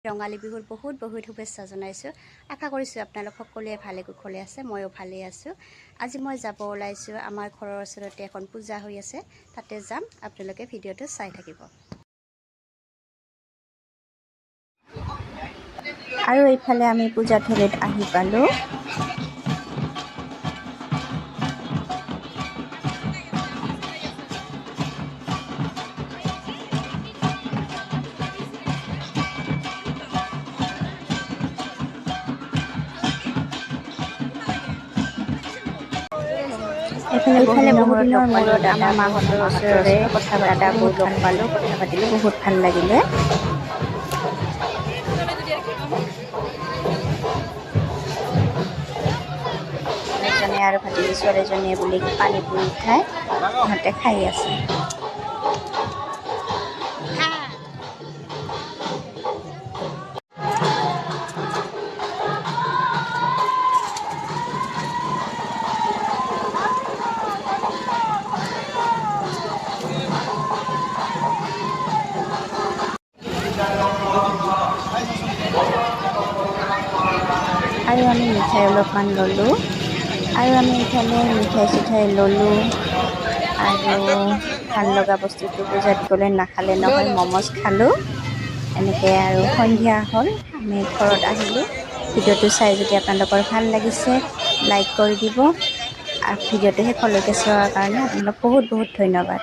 ৰঙালী বিহুৰ বহুত বহুত শুভেচ্ছা জনাইছোঁ। আশা কৰিছোঁ আপোনালোক সকলোৱে ভালে কুশলে আছে, ময়ো ভালেই আছোঁ। আজি মই যাব ওলাইছোঁ, আমাৰ ঘৰৰ ওচৰতে এখন পূজা হৈ আছে, তাতে যাম। আপোনালোকে ভিডিঅ'টো চাই থাকিব। আৰু এইফালে আমি পূজাথলীত আহি পালোঁ। এইফালে বহুত দিনৰ মূৰত আমাৰ মাহঁতৰ ওচৰৰে দাদাবোৰ লগ পালোঁ, কথা পাতিলোঁ, বহুত ভাল লাগিলে। এজনে আৰু ভাতিজি ছোৱালীজনীয়ে বুলি পানী পুৰি খাই সিহঁতে খাই আছে। আৰু আমি মিঠাই অলপমান ল'লোঁ, আৰু আমি ইফালে মিঠাই চিঠাই ল'লোঁ। আৰু ভাল লগা বস্তুটো পূজাত গ'লে নাখালে নহয়, মম'জ খালোঁ। এনেকৈ আৰু সন্ধিয়া হ'ল, আমি ঘৰত আহিলোঁ। ভিডিঅ'টো চাই যদি আপোনালোকৰ ভাল লাগিছে, লাইক কৰি দিব। আৰু ভিডিঅ'টো শেষলৈকে চোৱাৰ কাৰণে আপোনালোক বহুত বহুত ধন্যবাদ।